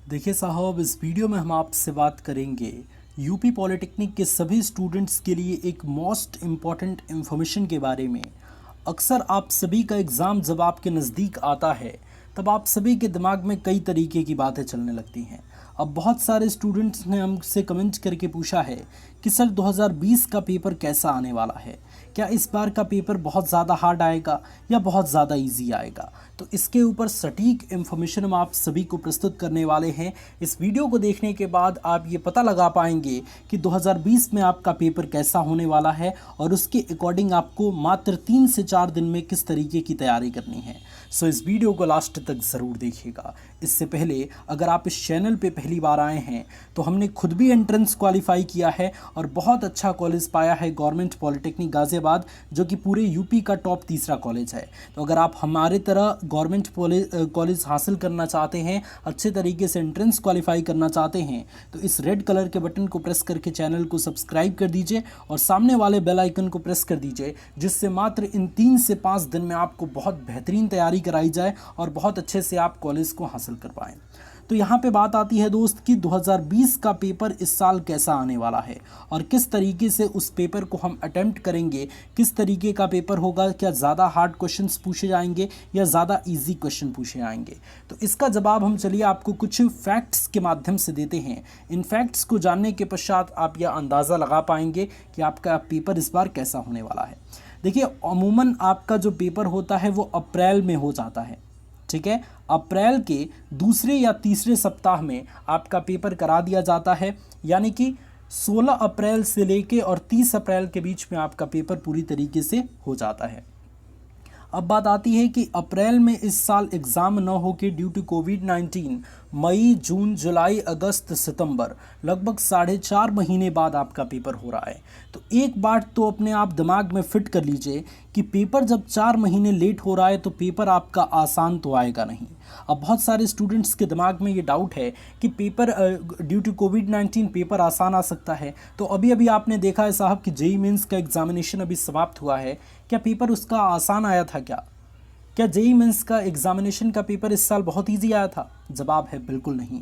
देखिए साहब, इस वीडियो में हम आपसे बात करेंगे यूपी पॉलिटेक्निक के सभी स्टूडेंट्स के लिए एक मोस्ट इम्पॉर्टेंट इन्फॉर्मेशन के बारे में। अक्सर आप सभी का एग्ज़ाम जब आपके नज़दीक आता है तब आप सभी के दिमाग में कई तरीके की बातें चलने लगती हैं। अब बहुत सारे स्टूडेंट्स ने हमसे कमेंट करके पूछा है कि सर 2020 का पेपर कैसा आने वाला है, क्या इस बार का पेपर बहुत ज़्यादा हार्ड आएगा या बहुत ज़्यादा इजी आएगा। तो इसके ऊपर सटीक इन्फॉर्मेशन हम आप सभी को प्रस्तुत करने वाले हैं। इस वीडियो को देखने के बाद आप ये पता लगा पाएंगे कि 2020 में आपका पेपर कैसा होने वाला है और उसके अकॉर्डिंग आपको मात्र 3 से 4 दिन में किस तरीके की तैयारी करनी है। सो इस वीडियो को लास्ट तक ज़रूर देखिएगा। इससे पहले अगर आप इस चैनल पे पहली बार आए हैं तो हमने खुद भी एंट्रेंस क्वालिफाई किया है और बहुत अच्छा कॉलेज पाया है गवर्नमेंट पॉलिटेक्निक गाज़ियाबाद, जो कि पूरे यूपी का टॉप तीसरा कॉलेज है। तो अगर आप हमारे तरह गवर्नमेंट कॉलेज हासिल करना चाहते हैं, अच्छे तरीके से एंट्रेंस क्वालिफाई करना चाहते हैं, तो इस रेड कलर के बटन को प्रेस करके चैनल को सब्सक्राइब कर दीजिए और सामने वाले बेल आइकन को प्रेस कर दीजिए, जिससे मात्र इन 3 से 5 दिन में आपको बहुत बेहतरीन तैयारी कराई जाए और बहुत अच्छे से आप कॉलेज को हासिल कर पाएँ। तो यहाँ पे बात आती है दोस्त कि 2020 का पेपर इस साल कैसा आने वाला है और किस तरीके से उस पेपर को हम अटेम्प्ट करेंगे, किस तरीके का पेपर होगा, क्या ज़्यादा हार्ड क्वेश्चंस पूछे जाएंगे या ज़्यादा इजी क्वेश्चन पूछे जाएंगे। तो इसका जवाब हम चलिए आपको कुछ फैक्ट्स के माध्यम से देते हैं। इन फैक्ट्स को जानने के पश्चात आप यह अंदाज़ा लगा पाएंगे कि आपका पेपर इस बार कैसा होने वाला है। देखिए, अमूमन आपका जो पेपर होता है वो अप्रैल में हो जाता है, ठीक है। अप्रैल के दूसरे या तीसरे सप्ताह में आपका पेपर करा दिया जाता है, यानी कि 16 अप्रैल से लेके और 30 अप्रैल के बीच में आपका पेपर पूरी तरीके से हो जाता है। अब बात आती है कि अप्रैल में इस साल एग्ज़ाम न हो के ड्यू टू कोविड-19 मई, जून, जुलाई, अगस्त, सितंबर लगभग 4.5 महीने बाद आपका पेपर हो रहा है। तो एक बात तो अपने आप दिमाग में फिट कर लीजिए कि पेपर जब 4 महीने लेट हो रहा है तो पेपर आपका आसान तो आएगा नहीं। अब बहुत सारे स्टूडेंट्स के दिमाग में ये डाउट है कि पेपर ड्यू टू कोविड-19 पेपर आसान आ सकता है। तो अभी अभी आपने देखा है साहब कि जेईई मेंस का एग्जामिनेशन अभी समाप्त हुआ है, क्या पेपर उसका आसान आया था क्या जेईई मेंस का एग्जामिनेशन का पेपर इस साल बहुत इजी आया था? जवाब है बिल्कुल नहीं।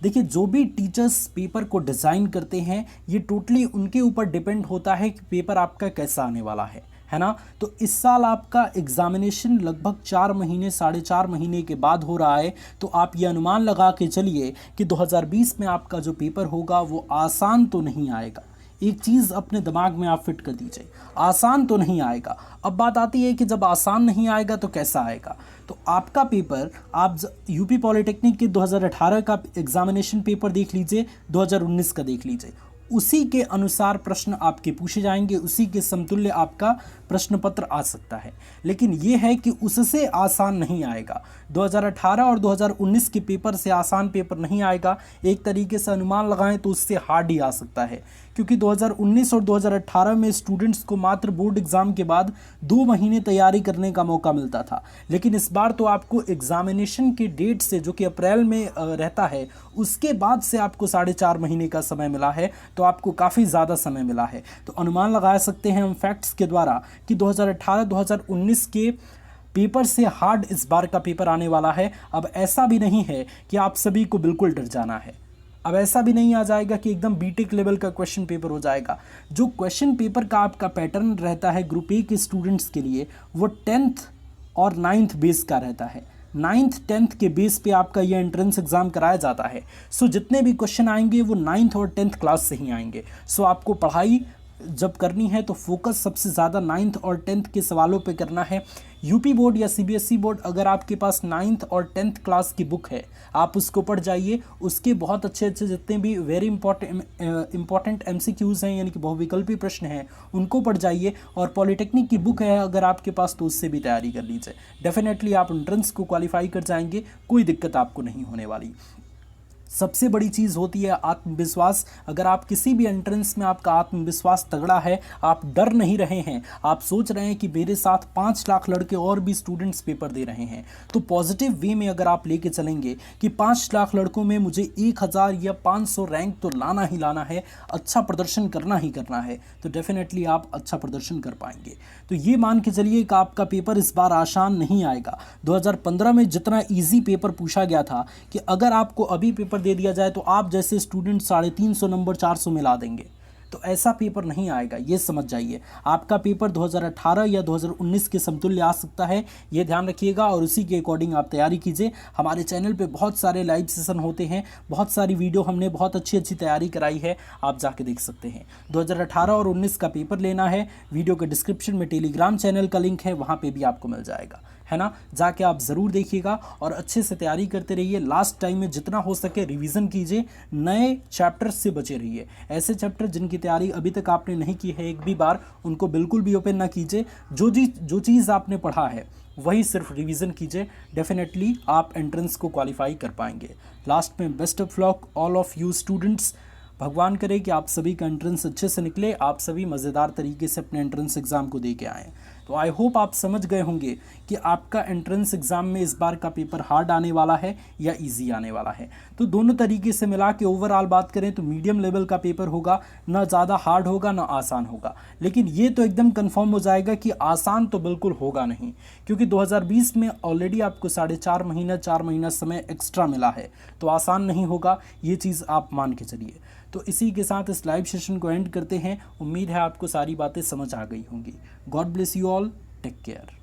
देखिए, जो भी टीचर्स पेपर को डिज़ाइन करते हैं ये टोटली उनके ऊपर डिपेंड होता है कि पेपर आपका कैसा आने वाला है ना। तो इस साल आपका एग्जामिनेशन लगभग 4 महीने 4.5 महीने के बाद हो रहा है। तो आप ये अनुमान लगा के चलिए कि 2020 में आपका जो पेपर होगा वो आसान तो नहीं आएगा। एक चीज़ अपने दिमाग में आप फिट कर दीजिए, आसान तो नहीं आएगा। अब बात आती है कि जब आसान नहीं आएगा तो कैसा आएगा। तो आपका पेपर आप यूपी पॉलिटेक्निक के 2018 का एग्जामिनेशन पेपर देख लीजिए, 2019 का देख लीजिए, उसी के अनुसार प्रश्न आपके पूछे जाएंगे, उसी के समतुल्य आपका प्रश्न पत्र आ सकता है। लेकिन ये है कि उससे आसान नहीं आएगा। 2018 और 2019 के पेपर से आसान पेपर नहीं आएगा। एक तरीके से अनुमान लगाएं तो उससे हार्ड ही आ सकता है, क्योंकि 2019 और 2018 में स्टूडेंट्स को मात्र बोर्ड एग्ज़ाम के बाद 2 महीने तैयारी करने का मौका मिलता था। लेकिन इस बार तो आपको एग्जामिनेशन के डेट से, जो कि अप्रैल में रहता है, उसके बाद से आपको 4.5 महीने का समय मिला है। तो आपको काफ़ी ज़्यादा समय मिला है। तो अनुमान लगा सकते हैं हम फैक्ट्स के द्वारा कि 2018-2019 के पेपर से हार्ड इस बार का पेपर आने वाला है। अब ऐसा भी नहीं है कि आप सभी को बिल्कुल डर जाना है। अब ऐसा भी नहीं आ जाएगा कि एकदम बीटेक लेवल का क्वेश्चन पेपर हो जाएगा। जो क्वेश्चन पेपर का आपका पैटर्न रहता है ग्रुप ए के स्टूडेंट्स के लिए, वो 10th और 9th बेस का रहता है। 9th 10th के बेस पे आपका ये एंट्रेंस एग्जाम कराया जाता है। सो जितने भी क्वेश्चन आएंगे वो 9th और 10th क्लास से ही आएंगे। सो आपको पढ़ाई जब करनी है तो फोकस सबसे ज़्यादा 9th और 10th के सवालों पे करना है। यूपी बोर्ड या सीबीएसई बोर्ड, अगर आपके पास 9th और 10th क्लास की बुक है, आप उसको पढ़ जाइए। उसके बहुत अच्छे अच्छे जितने भी वेरी इंपॉर्टेंट एमसीक्यूज़ हैं, यानी कि बहुविकल्पी प्रश्न हैं, उनको पढ़ जाइए। और पॉलिटेक्निक की बुक है अगर आपके पास तो उससे भी तैयारी कर लीजिए। डेफिनेटली आप एंट्रेंस को क्वालिफाई कर जाएंगे, कोई दिक्कत आपको नहीं होने वाली। सबसे बड़ी चीज़ होती है आत्मविश्वास। अगर आप किसी भी एंट्रेंस में आपका आत्मविश्वास तगड़ा है, आप डर नहीं रहे हैं, आप सोच रहे हैं कि मेरे साथ 5 लाख लड़के और भी स्टूडेंट्स पेपर दे रहे हैं, तो पॉजिटिव वे में अगर आप लेके चलेंगे कि 5 लाख लड़कों में मुझे 1000 या 500 रैंक तो लाना ही लाना है, अच्छा प्रदर्शन करना ही करना है, तो डेफिनेटली आप अच्छा प्रदर्शन कर पाएंगे। तो ये मान के चलिए कि आपका पेपर इस बार आसान नहीं आएगा। 2015 में जितना ईजी पेपर पूछा गया था कि अगर आपको अभी पेपर दे दिया जाए तो आप जैसे स्टूडेंट 350 नंबर 400 में ला देंगे, तो ऐसा पेपर नहीं आएगा, ये समझ जाइए। आपका पेपर 2018 या 2019 के समतुल्य आ सकता है, ये ध्यान रखिएगा और उसी के अकॉर्डिंग आप तैयारी कीजिए। हमारे चैनल पे बहुत सारे लाइव सेशन होते हैं, बहुत सारी वीडियो हमने बहुत अच्छी तैयारी कराई है, आप जाके देख सकते हैं। 2018 और 19 का पेपर लेना है, वीडियो के डिस्क्रिप्शन में टेलीग्राम चैनल का लिंक है, वहाँ पर भी आपको मिल जाएगा, है ना। जाके आप ज़रूर देखिएगा और अच्छे से तैयारी करते रहिए। लास्ट टाइम में जितना हो सके रिवीजन कीजिए, नए चैप्टर्स से बचे रहिए। ऐसे चैप्टर जिनकी तैयारी अभी तक आपने नहीं की है एक भी बार, उनको बिल्कुल भी ओपन ना कीजिए। जो चीज़ आपने पढ़ा है वही सिर्फ रिवीजन कीजिए, डेफिनेटली आप एंट्रेंस को क्वालिफाई कर पाएंगे। लास्ट में best of luck all of you students. भगवान करे कि आप सभी का एंट्रेंस अच्छे से निकले, आप सभी मज़ेदार तरीके से अपने एंट्रेंस एग्ज़ाम को दे के आएँ। तो आई होप आप समझ गए होंगे कि आपका एंट्रेंस एग्ज़ाम में इस बार का पेपर हार्ड आने वाला है या इजी आने वाला है। तो दोनों तरीके से मिला के ओवरऑल बात करें तो मीडियम लेवल का पेपर होगा, ना ज़्यादा हार्ड होगा ना आसान होगा। लेकिन ये तो एकदम कंफर्म हो जाएगा कि आसान तो बिल्कुल होगा नहीं, क्योंकि 2020 में ऑलरेडी आपको 4.5 महीना समय एक्स्ट्रा मिला है, तो आसान नहीं होगा, ये चीज़ आप मान के चलिए। तो इसी के साथ इस लाइव सेशन को एंड करते हैं। उम्मीद है आपको सारी बातें समझ आ गई होंगी। God bless you all, take care.